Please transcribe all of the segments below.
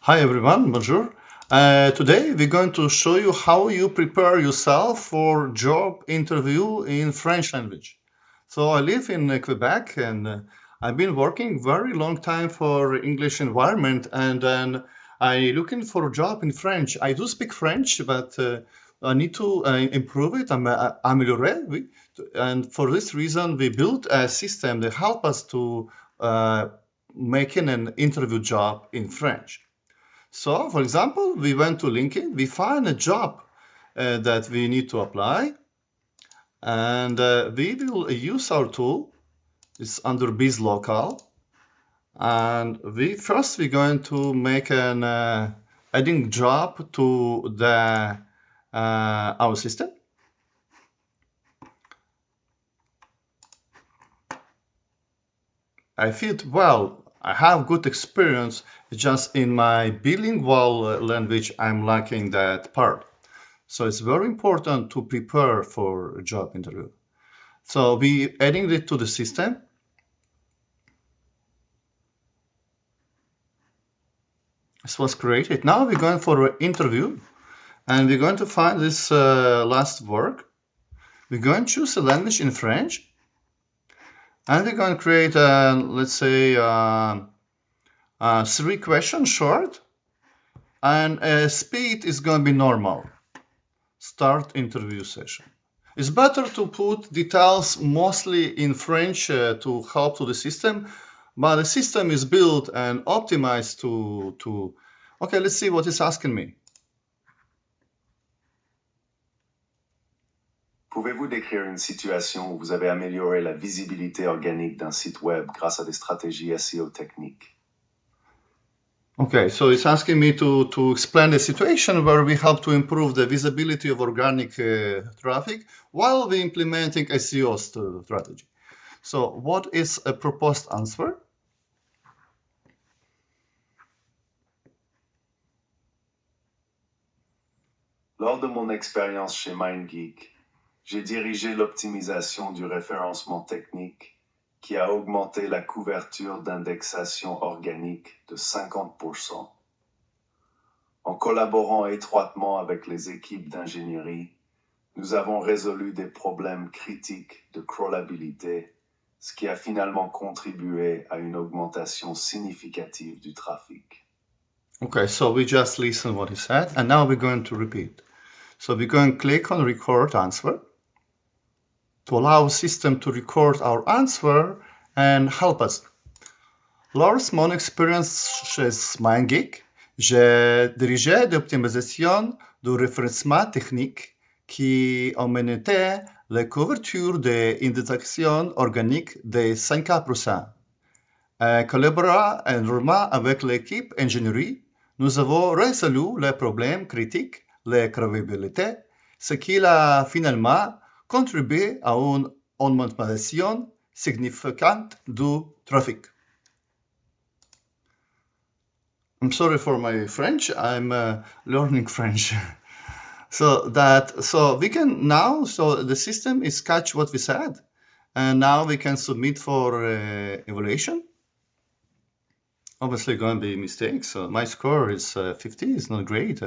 Hi everyone, bonjour. Today we're going to show you how you prepare yourself for job interview in French language. So I live in Quebec and I've been working very long time for English environment and then I looking for a job in French. I do speak French, but I need to improve it, améliorer, oui. And for this reason, we built a system that help us to making an interview job in French. So, for example, we went to LinkedIn, we find a job that we need to apply, and we will use our tool. It's under Bizlocal, and we're going to make an adding job to the our system. I feel well. I have good experience. Just in my bilingual language, I'm lacking that part. So it's very important to prepare for a job interview. So we adding it to the system. This was created. Now we're going for an interview and we're going to find this last work. We're going to choose a language in French and we're going to create, let's say, 3 questions short and speed is going to be normal. Start interview session. It's better to put details mostly in French to help to the system, but the system is built and optimized to okay, let's see what it's asking me. Pouvez-vous décrire une situation où vous avez amélioré la visibilité organique d'un site web grâce à des stratégies SEO techniques? Okay, so it's asking me to explain the situation where we help to improve the visibility of organic traffic while we implementing SEO strategy. So what is a proposed answer? Lors de mon expérience chez MindGeek, j'ai dirigé l'optimisation du référencement technique qui a augmenté la couverture d'indexation organique de 50%. En collaborant étroitement avec les équipes d'ingénierie, nous avons résolu des problèmes critiques de crawlabilité, ce qui a finalement contribué à une augmentation significative du trafic. Okay, so we just listen what he said, and now we're going to repeat. So we're going to click on record answer to allow system to record our answer and help us. Lors de mon expérience chez MindGeek, j'ai dirigé l'optimisation du référencement technique qui augmentait la couverture des indexations organiques de 50%. Collaborant énormément avec l'équipe ingénierie, nous avons résolu les problèmes critiques, la crawlabilité, ce qui a finalement contribué à une augmentation significante du trafic. I'm sorry for my French. I'm learning French. So we can now, so the system is catch what we said, and now we can submit for evaluation. Obviously going to be mistakes. So my score is 50, it's not great.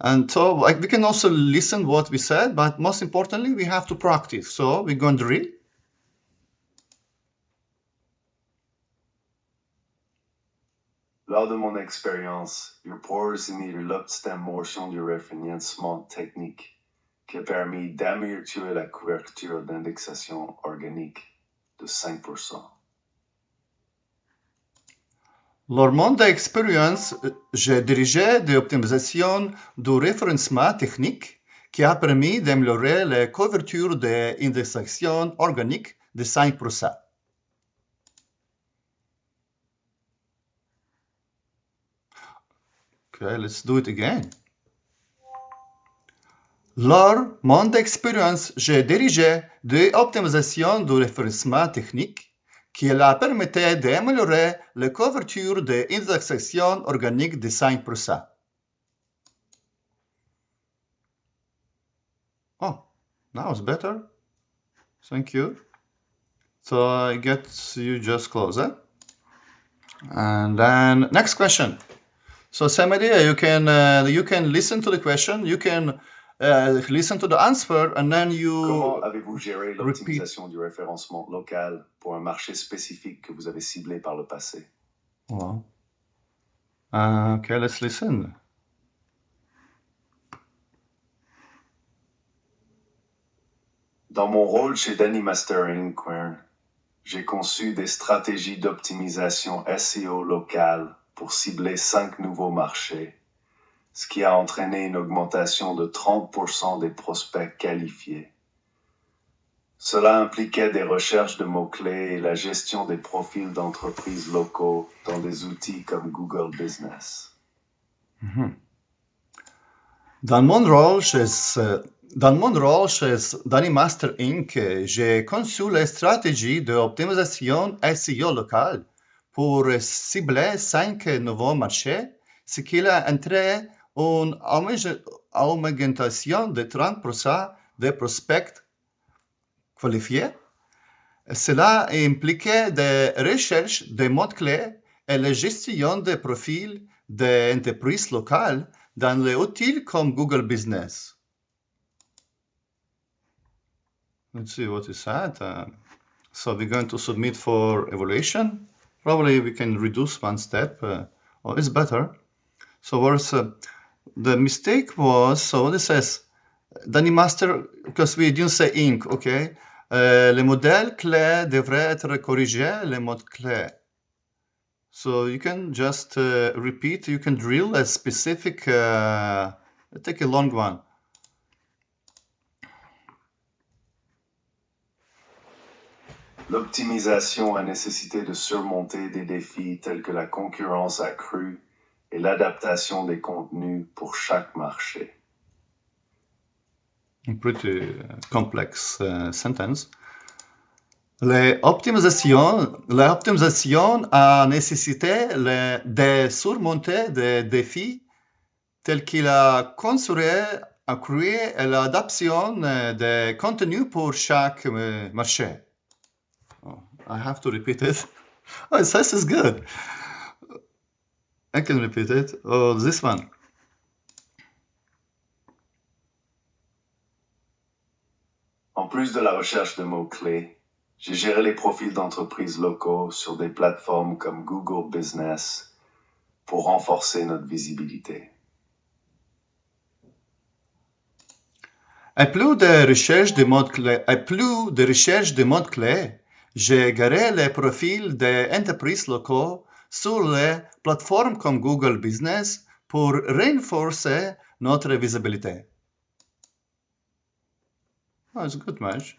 And so we can also listen what we said, but most importantly, we have to practice. So we're going to read. Lors de mon expérience, j'ai proposé l'optimisation du référencement technique qui a permis d'améliorer la couverture d'indexation organique de 5%. Lors de mon expérience, j'ai dirigé l'optimisation du référencement technique qui a permis d'améliorer la couverture d'indexation organique de 5%. Okay, let's do it again. Lors mon expérience, j'ai dirigé l'optimisation du référencement technique qui la permettait d'améliorer la couverture d'indexation organique de 5%. Oh, now it's better. Thank you. So I get you just closer. And then next question. So same idea. You can listen to the question, you can listen to the answer, and then Comment you avez-vous géré repeat. l'optimisation du référencement local pour un marché spécifique que vous avez ciblé par le passé? Well, okay, let's listen. Dans mon rôle chez Danny Mastering, j'ai conçu des stratégies d'optimisation SEO locale pour cibler 5 nouveaux marchés, ce qui a entraîné une augmentation de 30% des prospects qualifiés. Cela impliquait des recherches de mots-clés et la gestion des profils d'entreprises locaux dans des outils comme Google Business. Dans mon rôle chez, dans mon rôle chez Danny Master Inc., j'ai conçu les stratégies d'optimisation SEO locale pour cibler 5 nouveaux marchés, ce qui a entraîné une augmentation de 30% des prospects qualifiés. Cela impliquait des recherches de mots-clés et la gestion des profils des entreprises locales dans les outils comme Google Business. Let's see what is that. So we're going to submit for evaluation. Probably we can reduce one step. Or it's better. So where's the mistake was, so what it says, Danny Master, because we didn't say ink, okay? Les modèles clés devraient être corrigés, les mots clés. So you can just repeat, you can drill a specific, take a long one. L'optimisation a nécessité de surmonter des défis tels que la concurrence accrue et l'adaptation des contenus pour chaque marché. A pretty complex sentence. L'optimisation a nécessité de surmonter des défis tels que la concurrence accrue et l'adaptation des contenus pour chaque marché. Oh, I have to repeat it. Oh, this is good. I can repeat it. Oh, this one. En plus de la recherche de mots-clés, j'ai géré les profils d'entreprises locaux sur des plateformes comme Google Business pour renforcer notre visibilité. À plus de recherche de mots-clés, j'ai géré les profils des entreprises locaux sur les plateformes comme Google Business pour renforcer notre visibilité. Oh, it's a good match.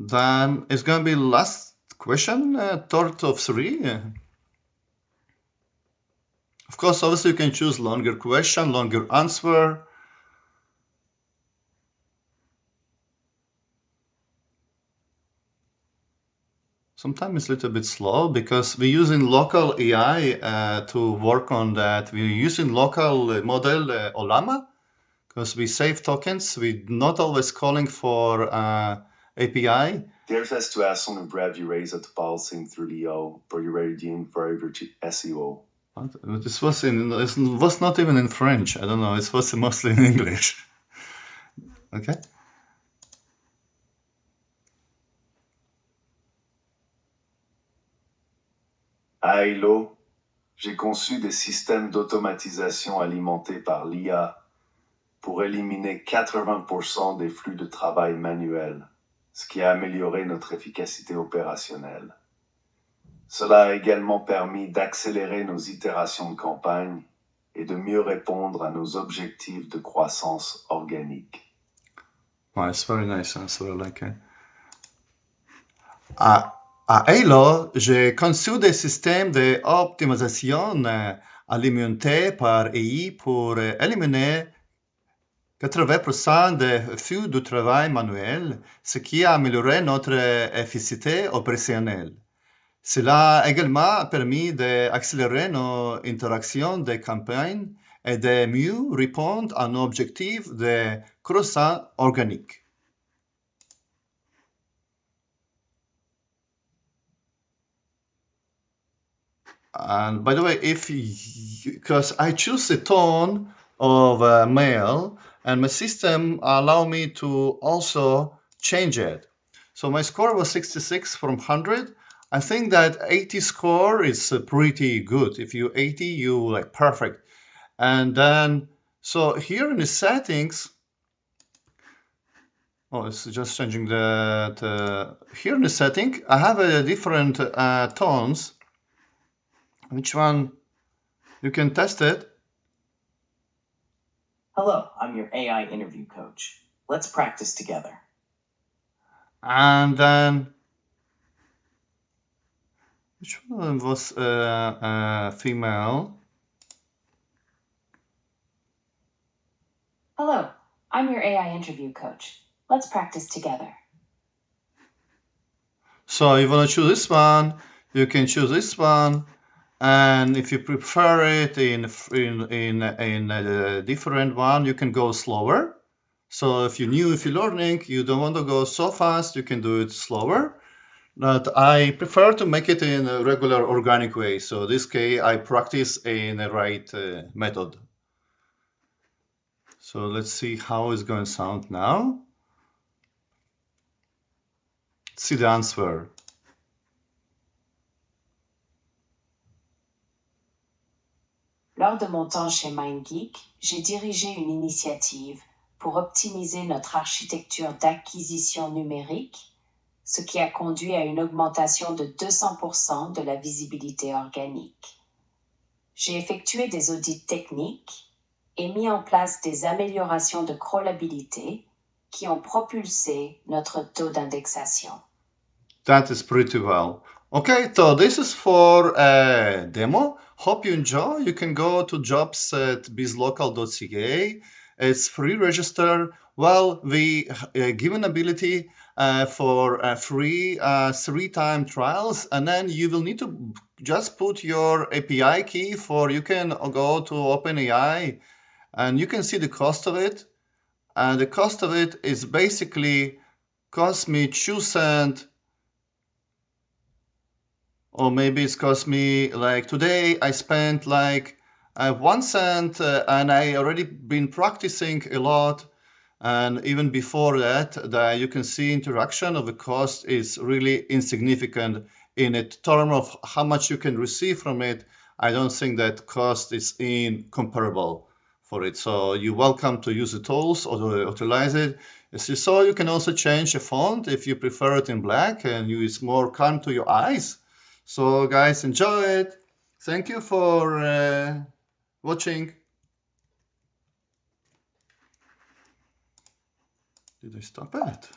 Then it's going to be last question, third of three. Of course, obviously you can choose longer question, longer answer. Sometimes it's a little bit slow because we're using local AI to work on that. We're using local model Olama because we save tokens. We're not always calling for API. Déreste un breve ureza de balsing through Leo, pour Euradian for SEO. This was was not even in French. I don't know. It was mostly in English. Okay. À Halo, j'ai conçu des systèmes d'automatisation alimentés par l'IA pour éliminer 80% des flux de travail manuels, ce qui a amélioré notre efficacité opérationnelle. Cela a également permis d'accélérer nos itérations de campagne et de mieux répondre à nos objectifs de croissance organique. Oh, it's very nice answer. I like it. À Tailor, j'ai conçu des systèmes d'optimisation alimentés par AI pour éliminer 80% des flux de travail manuel, ce qui a amélioré notre efficacité opérationnelle. Cela a également permis d'accélérer nos interactions de campagne et de mieux répondre à nos objectifs de croissance organique. And by the way, if because I choose a tone of male, and my system allow me to also change it. So my score was 66 from 100. I think that 80 score is pretty good. If you 80, you like perfect. And then, so here in the settings, oh, it's just changing here in the setting, I have a different tones. Which one? You can test it. Hello, I'm your AI interview coach. Let's practice together. And then, which one was female? Hello, I'm your AI interview coach. Let's practice together. So you want to choose this one, you can choose this one, and if you prefer it in a different one, you can go slower. So if you're new, if you're learning, you don't want to go so fast, you can do it slower. But I prefer to make it in a regular organic way. So this case, I practice in the right method. So let's see how it's going to sound now. See the answer. Lors de mon temps chez MindGeek, j'ai dirigé une initiative pour optimiser notre architecture d'acquisition numérique, ce qui a conduit à une augmentation de 200% de la visibilité organique. J'ai effectué des audits techniques et mis en place des améliorations de crawlabilité qui ont propulsé notre taux d'indexation. That is pretty well. Okay, so this is for a demo. Hope you enjoy. You can go to jobs at bizlocal.ca. It's free register. Well, we give an ability for free 3-time trials, and then you will need to just put your API key for, you can go to OpenAI and you can see the cost of it. And the cost of it is basically cost me 2 cents, or maybe it's cost me like today I spent like 1 cent, and I already been practicing a lot. And even before that, you can see interaction of the cost is really insignificant in a term of how much you can receive from it. I don't think that cost is incomparable for it. So you're welcome to use the tools or to utilize it. As you saw, you can also change the font if you prefer it in black and it's more calm to your eyes. So guys, enjoy it. Thank you for watching. Did I stop it?